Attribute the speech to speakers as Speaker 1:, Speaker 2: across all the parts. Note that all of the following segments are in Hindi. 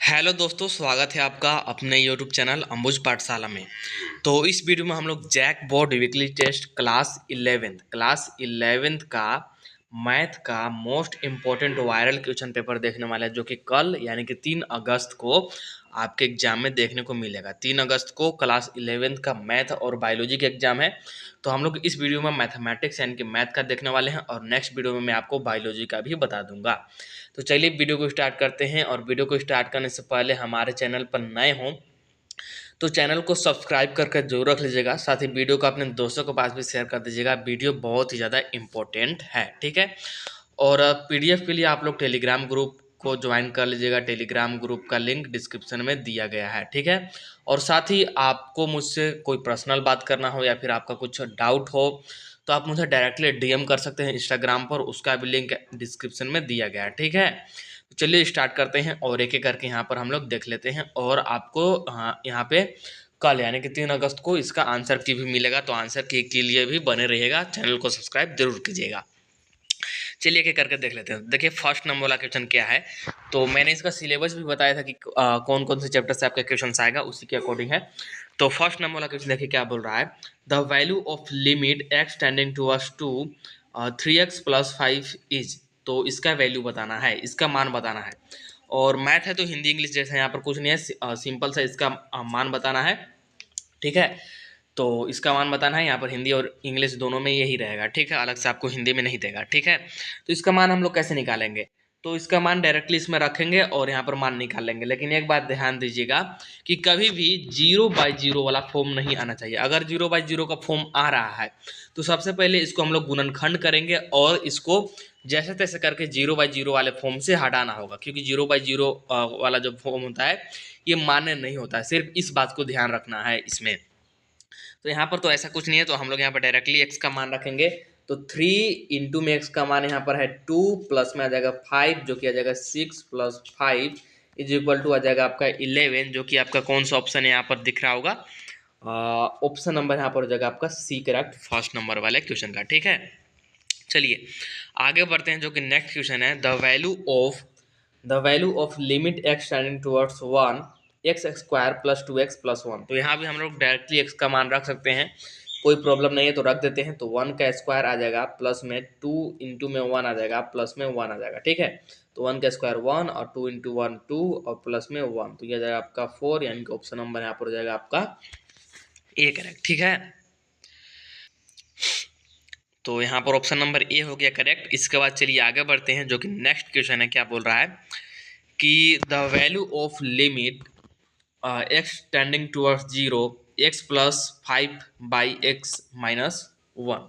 Speaker 1: हेलो दोस्तों, स्वागत है आपका अपने यूट्यूब चैनल अंबुज पाठशाला में। तो इस वीडियो में हम लोग JAC board weekly test class 11th का मैथ का most important viral question paper देखने वाले हैं, जो कि कल यानी कि 3 अगस्त को आपके एग्जाम में देखने को मिलेगा। 3 अगस्त को क्लास 11th का मैथ और बायोलॉजी का एग्जाम है। तो हम लोग इस वीडियो में मैथमेटिक्स यानी कि मैथ का देखने वाले हैं और नेक्स्ट वीडियो में मैं आपको बायोलॉजी का भी बता दूंगा। तो चलिए वीडियो को स्टार्ट करते हैं। और वीडियो को स्टार्ट करने से पहले हमारे चैनल पर नए हों तो चैनल को सब्सक्राइब करके जरूर रख लीजिएगा। साथ ही वीडियो को अपने दोस्तों के पास भी शेयर कर दीजिएगा। वीडियो बहुत ही ज़्यादा इम्पोर्टेंट है, ठीक है। और पीडीएफ के लिए आप लोग टेलीग्राम ग्रुप को ज्वाइन कर लीजिएगा। टेलीग्राम ग्रुप का लिंक डिस्क्रिप्शन में दिया गया है, ठीक है। और साथ ही आपको मुझसे कोई पर्सनल बात करना हो या फिर आपका कुछ डाउट हो तो आप मुझे डायरेक्टली डीएम कर सकते हैं इंस्टाग्राम पर, उसका भी लिंक डिस्क्रिप्शन में दिया गया है, ठीक है। तो चलिए स्टार्ट करते हैं और एक एक करके यहाँ पर हम लोग देख लेते हैं। और आपको यहाँ पे कल यानी कि 3 अगस्त को इसका आंसर की भी मिलेगा, तो आंसर की के लिए भी बने रहिएगा। चैनल को सब्सक्राइब जरूर कीजिएगा। चलिए एक एक करके देख लेते हैं। देखिए फर्स्ट नंबर वाला क्वेश्चन क्या है। तो मैंने इसका सिलेबस भी बताया था कि कौन कौन से चैप्टर से आपका क्वेश्चन आएगा, उसी के अकॉर्डिंग है। तो फर्स्ट नंबर वाला क्वेश्चन देखिए क्या बोल रहा है। The value of limit X tending towards two 3x+5 is. तो इसका वैल्यू बताना है, इसका मान बताना है। और मैथ है तो हिंदी इंग्लिश जैसा यहाँ पर कुछ नहीं है, सिंपल सा इसका मान बताना है, ठीक है। तो इसका मान बताना है, यहाँ पर हिंदी और इंग्लिश दोनों में यही रहेगा, ठीक है। अलग से आपको हिंदी में नहीं देगा, ठीक है। तो इसका मान हम लोग कैसे निकालेंगे। तो इसका मान डायरेक्टली इसमें रखेंगे और यहाँ पर मान निकाल लेंगे। लेकिन एक बात ध्यान दीजिएगा कि कभी भी 0/0 वाला फॉर्म नहीं आना चाहिए। अगर 0/0 का फॉर्म आ रहा है तो सबसे पहले इसको हम लोग गुणनखंड करेंगे और इसको जैसे तैसे करके 0/0 वाले फॉर्म से हटाना होगा, क्योंकि 0/0 वाला जो फॉर्म होता है ये मान्य नहीं होता है। सिर्फ इस बात को ध्यान रखना है इसमें। तो यहाँ पर तो ऐसा कुछ नहीं है, तो हम लोग यहाँ पर डायरेक्टली एक्स का मान रखेंगे। तो 3 में एक्स का मान यहाँ पर है 2, प्लस में आ जाएगा 5 जो कि आ जाएगा 6 + 5 इज इक्वल टू आ जाएगा आपका 11, जो कि आपका कौन सा ऑप्शन है यहाँ पर दिख रहा होगा। ऑप्शन नंबर यहाँ पर हो जाएगा आपका सी करेक्ट, फर्स्ट नंबर वाले क्वेश्चन का, ठीक है। चलिए आगे बढ़ते हैं, जो कि नेक्स्ट क्वेश्चन है। The value of limit X tending towards 1 x² + 2x + 1। तो यहाँ भी हम लोग डायरेक्टली x का मान रख सकते हैं, कोई प्रॉब्लम नहीं है, तो रख देते हैं। तो 1 का स्क्वायर आ जाएगा, प्लस में 2 इंटू में 1 आ जाएगा, प्लस में 1 आ जाएगा, ठीक है। तो 1 का स्क्वायर 1 और 2 इंटू 1 2 और प्लस में 1, तो यह जाएगा आपका 4, यानी कि ऑप्शन नंबर यहाँ पर हो जाएगा आपका ए करेक्ट, ठीक है। तो यहाँ पर ऑप्शन नंबर ए हो गया करेक्ट। इसके बाद चलिए आगे बढ़ते हैं, जो कि नेक्स्ट क्वेश्चन है। क्या बोल रहा है कि the value of limit X tending towards 0 x + 5/x - 1।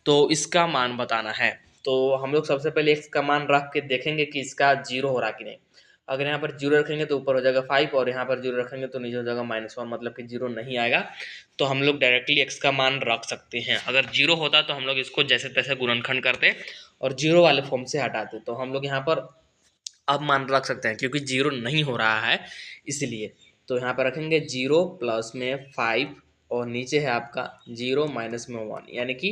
Speaker 1: तो इसका मान बताना है। तो हम लोग सबसे पहले x का मान रख के देखेंगे कि इसका 0 हो रहा कि नहीं। अगर यहाँ पर 0 रखेंगे तो ऊपर हो जाएगा 5 और यहाँ पर 0 रखेंगे तो नीचे हो जाएगा -1, मतलब कि 0 नहीं आएगा। तो हम लोग डायरेक्टली x का मान रख सकते हैं। अगर 0 होता तो हम लोग इसको जैसे तैसे गुणनखंड करते और 0 वाले फॉर्म से हटाते। तो हम लोग यहाँ पर अब मान रख सकते हैं, क्योंकि 0 नहीं हो रहा है इसलिए। तो यहाँ पर रखेंगे 0 प्लस में 5 और नीचे है आपका 0 माइनस में 1, यानी कि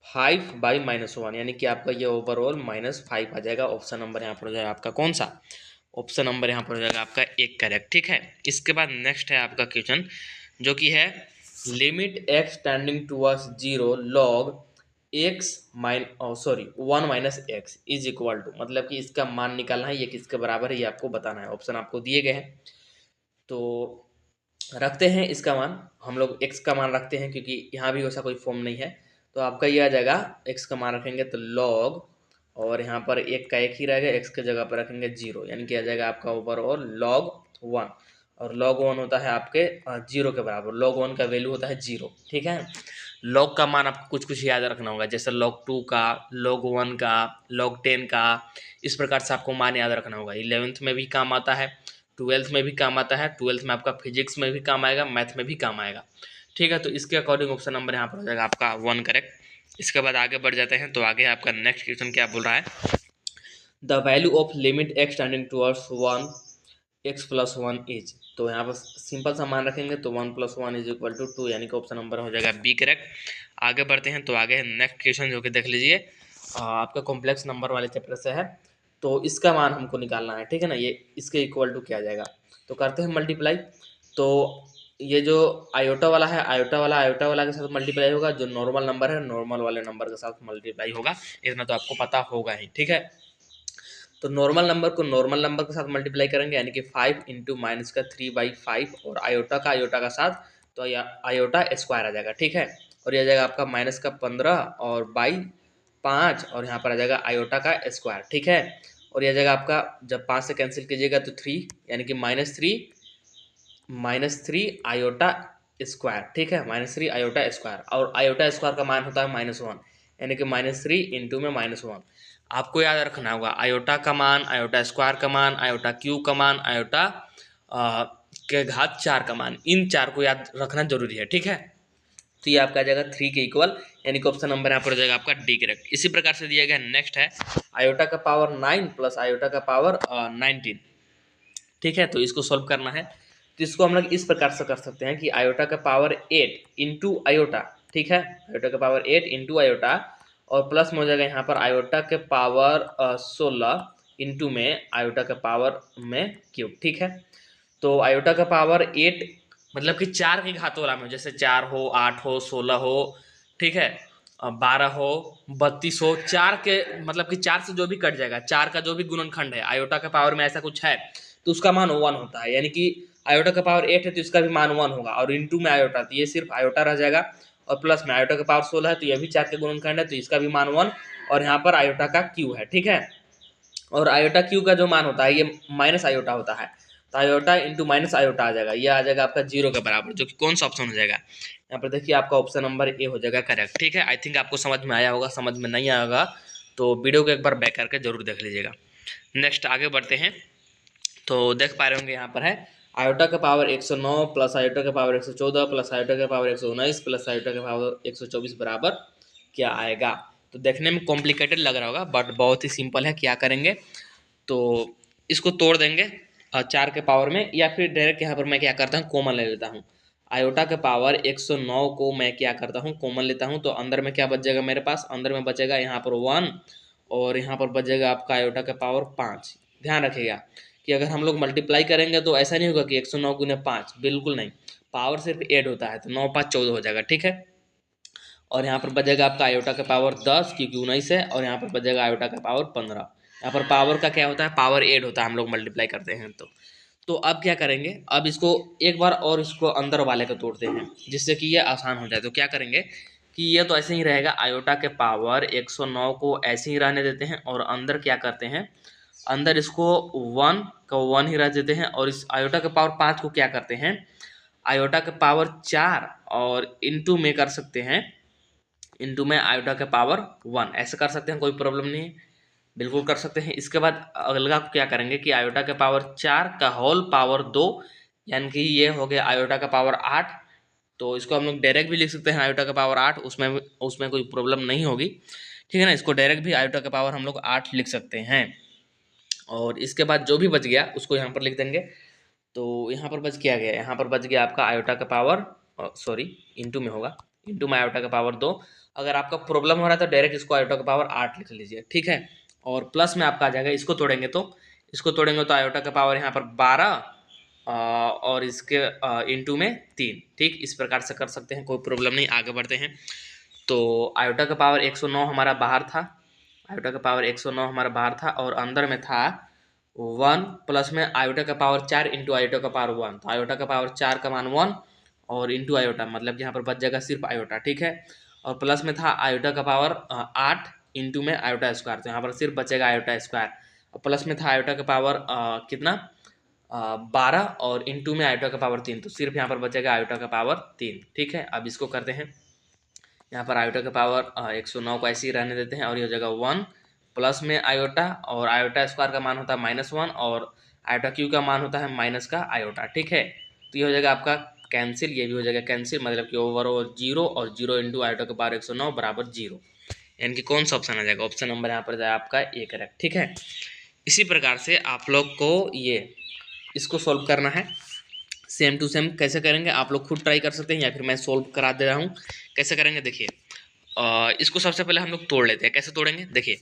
Speaker 1: 5/-1, यानी कि आपका ये ओवरऑल -5 आ जाएगा। ऑप्शन नंबर यहाँ पर हो जाएगा आपका कौन सा, ऑप्शन नंबर यहाँ पर हो जाएगा आपका एक करेक्ट, ठीक है। इसके बाद नेक्स्ट है आपका क्वेश्चन, जो कि है limit X tending towards 0 log x sorry 1 - x is equal to, मतलब कि इसका मान निकालना है, ये किसके बराबर है ये आपको बताना है। ऑप्शन आपको दिए गए हैं, तो रखते हैं इसका मान। हम लोग x का मान रखते हैं क्योंकि यहाँ भी वैसा कोई फॉर्म नहीं है। तो आपका ये आ जाएगा, x का मान रखेंगे तो log, और यहाँ पर एक का एक ही रहेगा, x के जगह पर रखेंगे 0, यानी कि आ जाएगा आपका ओवरऑल log 1। और log 1 होता है आपके 0 के बराबर। log 1 का वैल्यू होता है 0, ठीक है। log का मान आपको कुछ कुछ याद रखना होगा, जैसे log 2 का, log 1 का, log 10 का, इस प्रकार से आपको मान याद रखना होगा। 11th में भी काम आता है, 12th में भी काम आता है, 12th में आपका फिजिक्स में भी काम आएगा, मैथ में भी काम आएगा, ठीक है। तो इसके अकॉर्डिंग ऑप्शन नंबर यहाँ पर हो जाएगा आपका 1 करेक्ट। इसके बाद आगे बढ़ जाते हैं। तो आगे आपका नेक्स्ट क्वेश्चन क्या बोल रहा है। The value of limit X tending towards 1 x + 1 is. तो यहाँ पर सिंपल सा मान रखेंगे, तो 1 + 1 इज इक्वल टू 2, यानी कि ऑप्शन नंबर हो जाएगा बी करेक्ट। आगे बढ़ते हैं। तो आगे नेक्स्ट क्वेश्चन जो कि देख लीजिए, आपका कॉम्प्लेक्स नंबर वाले चैप्टर से है। तो इसका मान हमको निकालना है, ठीक है ना। ये इसके इक्वल टू क्या आ जाएगा, तो करते हैं मल्टीप्लाई। तो ये जो आयोटा वाला है, आयोटा वाला के साथ मल्टीप्लाई होगा, जो नॉर्मल नंबर है नॉर्मल वाले नंबर के साथ मल्टीप्लाई होगा। इतना तो आपको पता होगा ही, ठीक है। तो नॉर्मल नंबर को नॉर्मल नंबर के साथ मल्टीप्लाई करेंगे, यानी कि 5 इंटू माइनस का 3/5 और आयोटा का साथ, तो आयोटा स्क्वायर आ जाएगा, ठीक है। और ये आ जाएगा आपका माइनस का 15 और बाई 5, और यहाँ पर आ जाएगा आयोटा का स्क्वायर, ठीक है। और ये आ जाएगा आपका, जब 5 से कैंसिल कीजिएगा तो 3, यानी कि -3 आयोटा स्क्वायर, ठीक है, -3 आयोटा स्क्वायर। और आयोटा स्क्वायर का मान होता है -1, यानी कि -3 इंटू में -1। आपको याद रखना होगा आयोटा का मान, आयोटा स्क्वायर का मान, आयोटा क्यूब का मान, आयोटा के घात 4 का मान, इन 4 को याद रखना जरूरी है, ठीक है। तो ये आपका आ जाएगा 3 के इक्वल, यानी कि ऑप्शन नंबर यहाँ पर हो जाएगा आपका डी करेक्ट। इसी प्रकार से दिया गया नेक्स्ट है आयोटा का पावर 9 प्लस आयोटा का पावर 19, ठीक है। तो इसको सोल्व करना है, तो इसको हम लोग इस प्रकार से कर सकते हैं कि आयोटा का पावर 8 इंटू आयोटा, ठीक है, आयोटा का पावर 8 इंटू आयोटा, और प्लस में हो जाएगा यहाँ पर आयोटा के पावर 16 इंटू में आयोटा के पावर में क्यूब, ठीक है। तो आयोटा का पावर 8 मतलब कि 4 के घात वाला में, जैसे 4 हो, 8 हो, 16 हो, ठीक है, 12 हो, 32 हो, 4 के मतलब कि 4 से जो भी कट जाएगा, 4 का जो भी गुणनखंड है आयोटा के पावर में ऐसा कुछ है तो उसका मान 1 होता है, यानी कि आयोटा का पावर 8 है तो इसका भी मान 1 होगा, और इंटू में आयोटा, तो ये सिर्फ आयोटा रह जाएगा, और प्लस में आयोटा का पावर 16 है तो ये भी 4 के गुणनखंड है तो इसका भी मान 1, और यहाँ पर आयोटा का क्यू है, ठीक है। और आयोटा क्यू का जो मान होता है ये माइनस आयोटा होता है, तो आयोटा इंटू माइनस आयोटा आ जाएगा, ये आ जाएगा आपका 0 के बराबर, जो कि कौन सा ऑप्शन हो जाएगा, यहाँ पर देखिए आपका ऑप्शन नंबर ए हो जाएगा करेक्ट, ठीक है। आई थिंक आपको समझ में आया होगा, समझ में नहीं आया होगा तो वीडियो को एक बार बैक करके जरूर देख लीजिएगा। नेक्स्ट आगे बढ़ते हैं, तो देख पा रहे होंगे यहाँ पर है आयोटा का पावर 109 प्लस आयोटा का पावर 114 प्लस आयोटा का पावर 119 प्लस आयोटा का पावर 124 बराबर क्या आएगा। तो देखने में कॉम्प्लिकेटेड लग रहा होगा बट बहुत ही सिंपल है। क्या करेंगे तो इसको तोड़ देंगे 4 के पावर में, या फिर डायरेक्ट यहाँ पर मैं क्या करता हूँ कॉमन ले लेता हूँ। आयोटा के पावर 109 को मैं क्या करता हूँ कॉमन लेता हूँ, तो अंदर में क्या बचेगा मेरे पास, अंदर में बचेगा यहाँ पर 1, और यहाँ पर बचेगा आपका आयोटा का पावर 5। ध्यान रखिएगा कि अगर हम लोग मल्टीप्लाई करेंगे तो ऐसा नहीं होगा कि 109 गुने 5, बिल्कुल नहीं, पावर सिर्फ ऐड होता है, तो 9 5 14 हो जाएगा, ठीक है। और यहाँ पर बचेगा आपका आयोटा का पावर 10 क्योंकि 19 है, और यहाँ पर बचेगा आयोटा का पावर 15। यहाँ पर पावर का क्या होता है, पावर ऐड होता है, हम लोग मल्टीप्लाई करते हैं। तो अब क्या करेंगे, अब इसको एक बार और इसको अंदर वाले को तोड़ते हैं जिससे कि ये आसान हो जाए। तो क्या करेंगे कि ये तो ऐसे ही रहेगा, आयोटा के पावर 109 को ऐसे ही रहने देते हैं, और अंदर क्या करते हैं, अंदर इसको 1 का 1 ही रह देते हैं, और इस आयोटा के पावर 5 को क्या करते हैं, आयोटा के पावर 4 और इंटू में कर सकते हैं, इंटू में आयोटा के पावर 1 ऐसे कर सकते हैं, कोई प्रॉब्लम नहीं है, बिल्कुल कर सकते हैं। इसके बाद अगला क्या करेंगे कि आयोटा के पावर 4 का होल पावर 2, यानी कि ये हो गया आयोटा का पावर 8। तो इसको हम लोग डायरेक्ट भी लिख सकते हैं आयोटा का पावर 8, उसमें कोई प्रॉब्लम नहीं होगी, ठीक है ना। इसको डायरेक्ट भी आयोटा का पावर हम लोग 8 लिख सकते हैं। और इसके बाद जो भी बच गया उसको यहाँ पर लिख देंगे। तो यहाँ पर बच क्या गया, यहाँ पर बच गया आपका आयोटा का पावर, सॉरी इंटू में होगा, इंटू में आयोटा का पावर 2। अगर आपका प्रॉब्लम हो रहा है तो डायरेक्ट इसको आयोटा का पावर 8 लिख लीजिए, ठीक है। और प्लस में आपका आ जाएगा, इसको तोड़ेंगे तो आयोटा का पावर यहाँ पर 12 और इसके इंटू में 3, ठीक, इस प्रकार से कर सकते हैं, कोई प्रॉब्लम नहीं। आगे बढ़ते हैं, तो आयोटा का पावर 109 हमारा बाहर था, आयोटा का पावर 109 हमारा बाहर था, और अंदर में था 1 प्लस में आयोटा का पावर 4 इंटू आयोटा का पावर 1, तो आयोटा का पावर 4 का मान 1 और इंटू आयोटा, मतलब यहाँ पर बच जाएगा सिर्फ आयोटा, ठीक है। और प्लस में था आयोटा का पावर 8 इंटू में आयोटा स्क्वायर, तो यहाँ पर सिर्फ बचेगा आयोटा स्क्वायर। और प्लस में था आयोटा का पावर कितना 12 और इंटू में आयोटा का पावर 3, तो सिर्फ यहाँ पर बचेगा आयोटा का पावर 3, ठीक है। अब इसको करते हैं, यहाँ पर आयोटा का पावर 109 को ऐसे ही रहने देते हैं, और ये हो जाएगा 1 प्लस में आयोटा, और आयोटा स्क्वायर का मान होता है -1, और आयोटा क्यू का मान होता है माइनस का आयोटा, ठीक है। तो ये हो जाएगा आपका कैंसिल, ये भी हो जाएगा कैंसिल, मतलब कि ओवर 0 और 0 इंटू आयोटा का पावर 109 बराबर 0, यानी कि कौन सा ऑप्शन आ जाएगा, ऑप्शन नंबर यहाँ पर जाएगा आपका ए करेक्ट, ठीक है। इसी प्रकार से आप लोग को ये इसको सॉल्व करना है, सेम टू सेम कैसे करेंगे आप लोग खुद ट्राई कर सकते हैं, या फिर मैं सोल्व करा दे रहा हूँ। कैसे करेंगे देखिए, इसको सबसे पहले हम लोग तोड़ लेते हैं। कैसे तोड़ेंगे देखिए,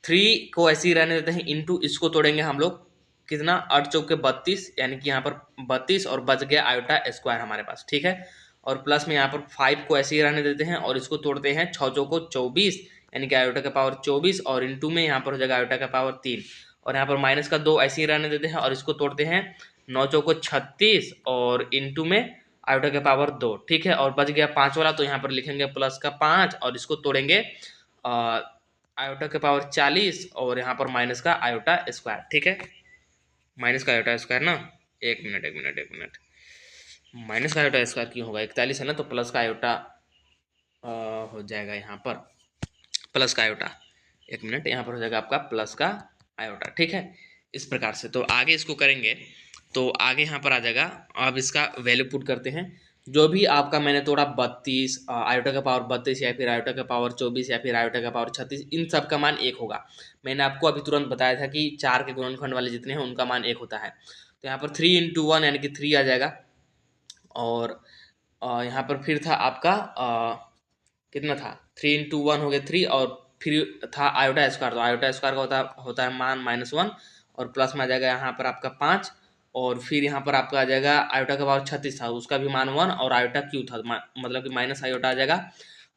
Speaker 1: 3 को ऐसे ही रहने देते हैं, इंटू इसको तोड़ेंगे हम लोग, कितना 8 चौके 32, यानी कि यहाँ पर 32 और बच गया आयोटा स्क्वायर हमारे पास, ठीक है। और प्लस में यहाँ पर 5 को ऐसे ही रहने देते हैं और इसको तोड़ते हैं 6 चौको 24, यानी कि आयोटा का पावर 24, और इंटू में यहाँ पर हो जाएगा आयोटा का पावर 3, और यहाँ पर माइनस का 2 ऐसे ही रहने देते हैं और इसको तोड़ते हैं 9 चौको 36 और इंटू में आयोटा का पावर 2, ठीक है। और बच गया 5 वाला, तो यहाँ पर लिखेंगे प्लस का 5 और इसको तोड़ेंगे आयोटा के पावर 40 और यहाँ पर माइनस का आयोटा स्क्वायर, ठीक है। माइनस का आयोटा स्क्वायर ना, एक मिनट, माइनस का आयोटा स्क्वायर क्यों होगा, 41 है ना, तो प्लस का आयोटा हो जाएगा यहाँ पर, प्लस का आयोटा, एक मिनट, यहाँ पर हो जाएगा आपका प्लस का आयोटा, ठीक है। इस प्रकार से तो आगे इसको करेंगे, तो आगे यहाँ पर आ जाएगा। अब इसका वैल्यू पुट करते हैं, जो भी आपका मैंने तोड़ा 32 आयोटा का पावर 32 या फिर आयोटा का पावर 24 या फिर आयोटा का पावर 36, इन सब का मान 1 होगा। मैंने आपको अभी तुरंत बताया था कि 4 के गुणनखंड वाले जितने हैं उनका मान 1 होता है। तो यहाँ पर 3 इंटू 1 यानी कि 3 आ जाएगा, और यहाँ पर फिर था आपका कितना था, 3 इंटू 1 हो गया 3, और फिर था आयोटा स्क्वायर, तो आयोटा स्क्वायर का होता है मान -1, और प्लस में आ जाएगा यहाँ पर आपका 5, और फिर यहाँ पर आपका आ जाएगा आयोटा का पावर 36 था, उसका भी मान 1, और आयोटा क्यू था, मतलब कि माइनस आयोटा आ जाएगा,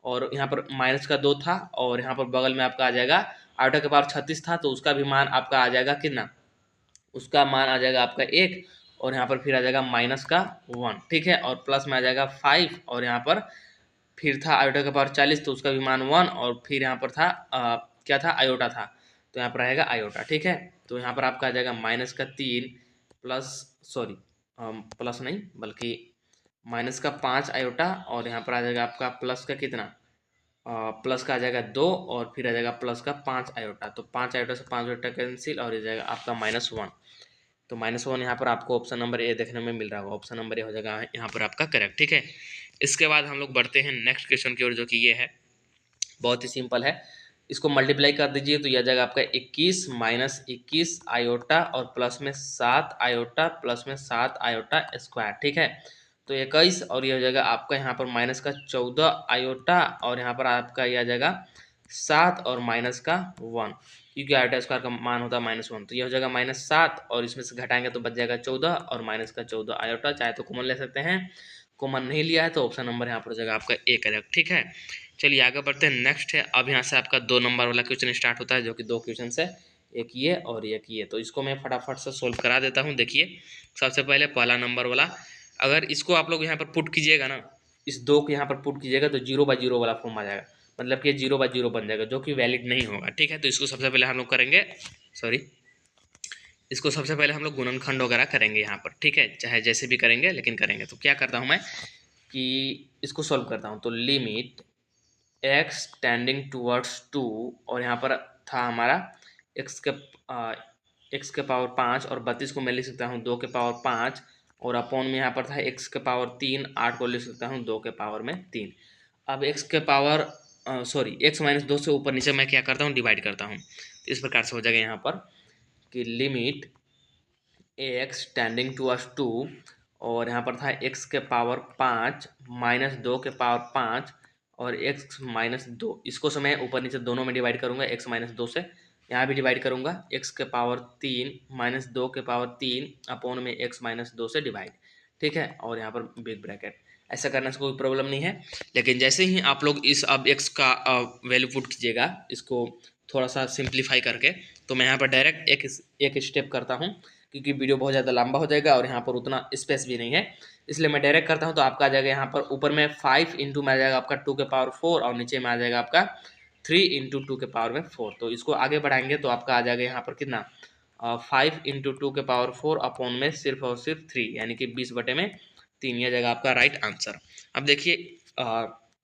Speaker 1: और यहाँ पर माइनस का 2 था, और यहाँ पर बगल में आपका आ जाएगा आयोटा का पावर 36 था, तो उसका भी मान आपका आ जाएगा कितना, उसका मान आ जाएगा आपका 1, और यहाँ पर फिर आ जाएगा माइनस का 1, ठीक है। और प्लस में आ जाएगा 5, और यहाँ पर फिर था आयोटा का पावर 40, तो उसका भी मान 1, और फिर यहाँ पर था क्या था, आयोटा था, तो यहाँ पर रहेगा आयोटा, ठीक है। तो यहाँ पर आपका आ जाएगा माइनस का 3 प्लस, सॉरी प्लस नहीं बल्कि माइनस का 5 आयोटा, और यहाँ पर आ जाएगा आपका प्लस का कितना, प्लस का आ जाएगा 2, और फिर आ जाएगा प्लस का 5 आयोटा, तो 5 आयोटा से 5 आयोटा कैंसिल, और ये जाएगा आपका -1। तो -1 यहाँ पर आपको ऑप्शन नंबर ए देखने में मिल रहा होगा, ऑप्शन नंबर ए हो जाएगा यहाँ पर आपका करेक्ट, ठीक है। इसके बाद हम लोग बढ़ते हैं नेक्स्ट क्वेश्चन की ओर, जो कि ये है, बहुत ही सिंपल है। इसको मल्टीप्लाई कर दीजिए तो यह जाएगा आपका 21 माइनस 21 आयोटा और प्लस में 7 आयोटा प्लस में 7 आयोटा स्क्वायर, ठीक है। तो 21, और यह हो जाएगा आपका यहाँ पर माइनस का 14 आयोटा, और यहाँ पर आपका यह आ जाएगा 7 और माइनस का 1, क्योंकि आयोटा स्क्वायर का मान होता है -1, तो यह हो जाएगा -7, और इसमें से घटाएंगे तो बच जाएगा 14 और माइनस का 14 आयोटा, चाहे तो कॉमन ले सकते हैं, कॉमन नहीं लिया है तो ऑप्शन नंबर यहाँ पर हो जाएगा आपका ए करेक्ट, ठीक है। चलिए आगे बढ़ते हैं, नेक्स्ट है, अब यहाँ से आपका 2 नंबर वाला क्वेश्चन स्टार्ट होता है, जो कि 2 क्वेश्चन है, एक ये और एक ये। तो इसको मैं फटाफट से सोल्व करा देता हूँ। देखिए सबसे पहले पहला नंबर वाला, अगर इसको आप लोग यहाँ पर पुट कीजिएगा ना, इस 2 को यहाँ पर पुट कीजिएगा तो 0/0 वाला फॉर्म आ जाएगा, मतलब कि 0/0 बन जाएगा, जो कि वैलिड नहीं होगा, ठीक है। तो इसको सबसे पहले हम लोग करेंगे, सॉरी, इसको सबसे पहले हम लोग गुणनखंड वगैरह करेंगे यहाँ पर, ठीक है, चाहे जैसे भी करेंगे लेकिन करेंगे। तो क्या करता हूँ मैं कि इसको सॉल्व करता हूँ, तो लिमिट x टेंडिंग टूवर्ड्स 2, और यहाँ पर था हमारा x के पावर 5, और 32 को मैं लिख सकता हूँ 2 के पावर 5, और अपॉन में यहाँ पर था x के पावर 3, 8 को लिख सकता हूँ 2 के पावर में 3। अब x के पावर सॉरी x -2 से ऊपर नीचे मैं क्या करता हूँ, डिवाइड करता हूँ, तो इस प्रकार से हो जाएगा यहाँ पर कि लिमिट x टेंडिंग टूवर्ड्स 2, और यहाँ पर था x के पावर 5 -2 के पावर 5 और x -2, इसको से मैं ऊपर नीचे दोनों में डिवाइड करूंगा, x -2 से यहाँ भी डिवाइड करूंगा, x के पावर 3 -2 के पावर 3 अपॉन में x -2 से डिवाइड, ठीक है। और यहाँ पर बिग ब्रैकेट, ऐसा करने से कोई प्रॉब्लम नहीं है। लेकिन जैसे ही आप लोग इस अब x का वैल्यू पुट कीजिएगा, इसको थोड़ा सा सिंप्लीफाई करके, तो मैं यहाँ पर डायरेक्ट एक स्टेप करता हूँ, क्योंकि वीडियो बहुत ज़्यादा लंबा हो जाएगा और यहाँ पर उतना स्पेस भी नहीं है, इसलिए मैं डायरेक्ट करता हूँ। तो आपका आ जाएगा यहाँ पर ऊपर में 5 इंटू में आ जाएगा आपका 2 के पावर 4, और नीचे में आ जाएगा आपका 3 इंटू 2 के पावर में 4। तो इसको आगे बढ़ाएंगे तो आपका आ जाएगा यहाँ पर कितना, 5 इंटू 2 के पावर 4 अपॉन में सिर्फ और सिर्फ 3, यानी कि 20/3, यह जाएगा आपका राइट आंसर। अब देखिए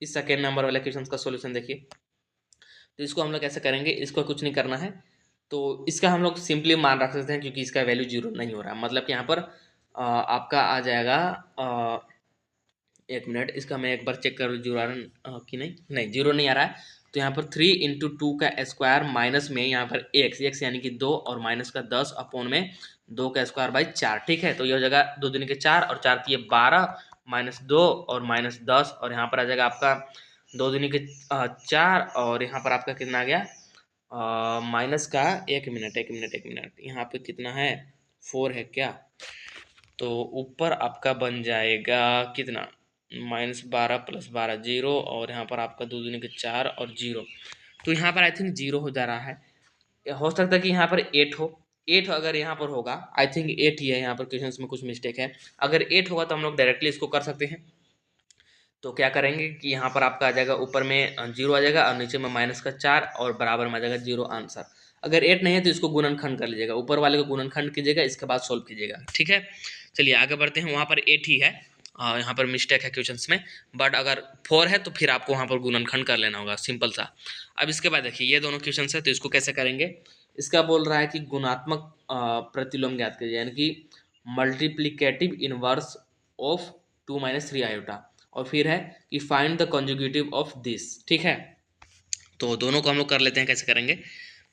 Speaker 1: इस सेकेंड नंबर वाले क्वेश्चन का सोल्यूशन देखिए, तो इसको हम लोग कैसे करेंगे, इसको कुछ नहीं करना है, तो इसका हम लोग सिंपली मान रख सकते हैं, क्योंकि इसका वैल्यू 0 नहीं हो रहा है, मतलब कि यहाँ पर आपका आ जाएगा, एक मिनट, इसका मैं एक बार चेक करूँ जीरो आ रहा कि नहीं, नहीं 0 नहीं आ रहा है। तो यहाँ पर 3 इंटू 2 का स्क्वायर माइनस में यहाँ पर x यानी कि 2, और माइनस का 10 अपॉन में 2 का स्क्वायर बाई 4, ठीक है। तो ये हो जाएगा 2 दूनी के 4 और 4 दिए 12 -2 और -10, और यहाँ पर आ जाएगा आपका 2 दूनी के 4, और यहाँ पर आपका कितना आ गया माइनस का 1 मिनट यहाँ पे कितना है, 4 है क्या, तो ऊपर आपका बन जाएगा कितना, -12 + 12 0, और यहाँ पर आपका 2 दूनी के 4 और 0, तो यहाँ पर आई थिंक 0 हो जा रहा है। हो सकता है कि यहाँ पर 8 हो, 8 अगर यहाँ पर होगा, आई थिंक 8 ही है, यहाँ पर क्वेश्चन में कुछ मिस्टेक है। अगर 8 होगा तो हम लोग डायरेक्टली इसको कर सकते हैं। तो क्या करेंगे कि यहाँ पर आपका आ जाएगा, ऊपर में 0 आ जाएगा और नीचे में -4 और बराबर में आ जाएगा 0 आंसर। अगर 8 नहीं है तो इसको गुणनखंड कर लीजिएगा, ऊपर वाले को गुणनखंड कीजिएगा, इसके बाद सोल्व कीजिएगा, ठीक है। चलिए आगे बढ़ते हैं। वहाँ पर 8 ही है, यहाँ पर मिस्टेक है क्वेश्चंस में, बट अगर 4 है तो फिर आपको वहाँ पर गुणनखंड कर लेना होगा, सिंपल सा। अब इसके बाद देखिए ये दोनों क्वेश्चन है, तो इसको कैसे करेंगे। इसका बोल रहा है कि गुणात्मक प्रतिलोम ज्ञात कीजिए, यानी कि मल्टीप्लिकेटिव इनवर्स ऑफ 2 - 3 आयोटा, और फिर है कि find the conjugative of this, ठीक है। तो दोनों को हम लोग कर लेते हैं, कैसे करेंगे।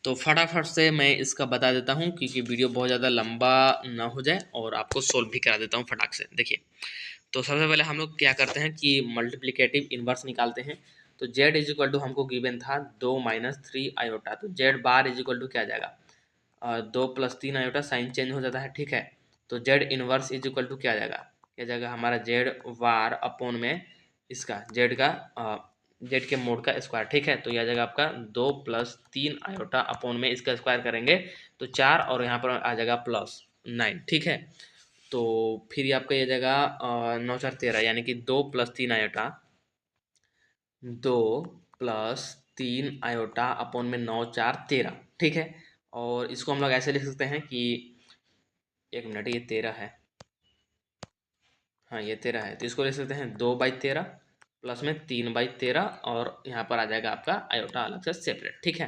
Speaker 1: तो फटाफट से मैं इसका बता देता हूँ, क्योंकि वीडियो बहुत ज़्यादा लंबा ना हो जाए, और आपको सोल्व भी करा देता हूँ फटाक से। देखिए, तो सबसे पहले हम लोग क्या करते हैं कि मल्टीप्लिकेटिव इन्वर्स निकालते हैं। तो z इजिक्वल टू हमको गिवन था 2 - 3 आयोटा, तो z बार इजिक्वल टू क्या आ जाएगा, 2 + 3 आयोटा, साइन चेंज हो जाता है, ठीक है। तो z इनवर्स इजिक्वल टू क्या आ जाएगा, क्या जाएगा हमारा z वार अपॉन में इसका z का z के मोड का स्क्वायर, ठीक है। तो यह आ जाएगा आपका 2 + 3 आयोटा अपॉन में इसका स्क्वायर करेंगे तो 4, और यहाँ पर आ जाएगा +9, ठीक है। तो फिर ये आपका ये जाएगा 9 4 13, यानी कि 2 + 3 आयोटा, 2 + 3 आयोटा अपॉन में 9 4 13, ठीक है। और इसको हम लोग ऐसे लिख सकते हैं कि 1 मिनट, ये 13 है, हाँ ये 13 है, तो इसको लिख सकते हैं 2/13 प्लस में 3/13, और यहाँ पर आ जाएगा आपका आयोटा अलग से सेपरेट, ठीक है।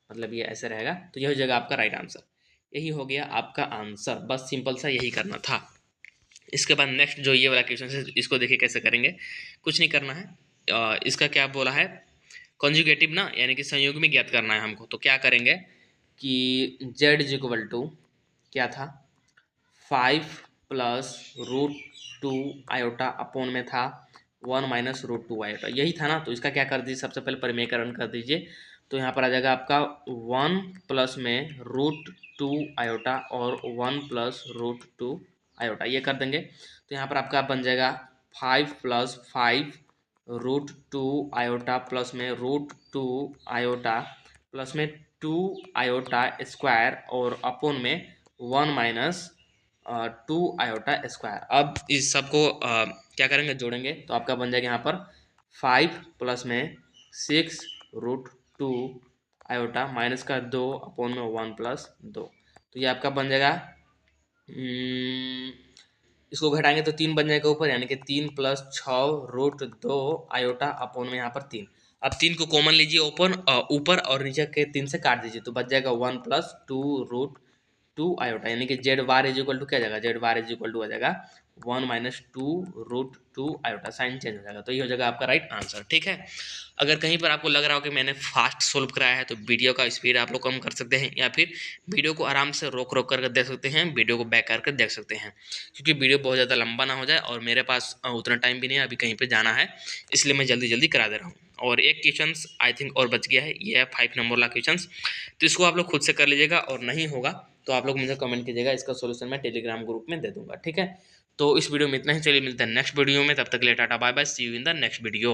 Speaker 1: मतलब ये ऐसे रहेगा, तो यह हो जाएगा आपका राइट आंसर। यही हो गया आपका आंसर, बस सिंपल सा यही करना था। इसके बाद नेक्स्ट जो ये वाला क्वेश्चन है, इसको देखिए कैसे करेंगे। कुछ नहीं करना है, इसका क्या बोला है, कॉन्जुगेटिव ना, यानी कि संयुग्मी ज्ञात करना है हमको। तो क्या करेंगे कि z इक्वल टू क्या था, 5 + √2 आयोटा अपॉन में था 1 - √2 आयोटा, यही था ना। तो इसका क्या कर दीजिए, सबसे पहले परिमेयकरण कर दीजिए। तो यहाँ पर आ जाएगा आपका 1 प्लस में √2 आयोटा और 1 + √2 आयोटा, ये कर देंगे। तो यहाँ पर आपका बन जाएगा 5 + 5 √2 आयोटा प्लस में √2 आयोटा प्लस में 2 आयोटा स्क्वायर और अपॉन में 1 - 2 आयोटा स्क्वायर। अब इस सबको क्या करेंगे, जोड़ेंगे, तो आपका बन जाएगा यहाँ पर 5 प्लस में 6 √2 आयोटा माइनस का 2 अपॉन में 1 + 2, तो ये आपका बन जाएगा, इसको घटाएंगे तो 3 बन जाएगा ऊपर, यानी कि 3 + 6 √2 आयोटा अपॉन में यहाँ पर 3। अब 3 को कॉमन लीजिए ओपन ऊपर, और नीचे के 3 से काट दीजिए, तो बच जाएगा 1 + 2 आयोटा, यानी कि जेड बार इजिक्वल टू क्या जाएगा, जेड बार इजिक्वल टू आ जाएगा 1 - 2 √2 आयोटा, साइन चेंज हो जाएगा। तो ये हो जाएगा आपका राइट आंसर, ठीक है। अगर कहीं पर आपको लग रहा हो कि मैंने फास्ट सोल्व कराया है, तो वीडियो का स्पीड आप लोग कम कर सकते हैं, या फिर वीडियो को आराम से रोक रोक करके देख सकते हैं, वीडियो को बैक करके देख सकते हैं, क्योंकि वीडियो बहुत ज़्यादा लंबा ना हो जाए, और मेरे पास उतना टाइम भी नहीं है, अभी कहीं पर जाना है, इसलिए मैं जल्दी जल्दी करा दे रहा हूँ। और एक क्वेश्चन आई थिंक और बच गया है, ये है 5 नंबर वाला क्वेश्चन, तो इसको आप लोग खुद से कर लीजिएगा, और नहीं होगा तो आप लोग मुझे कमेंट कीजिएगा, इसका सोल्यूशन मैं टेलीग्राम ग्रुप में दे दूंगा, ठीक है। तो इस वीडियो में इतना ही, चलिए मिलते हैं नेक्स्ट वीडियो में, तब तक के लिए टाटा bye bye, see you in the next video.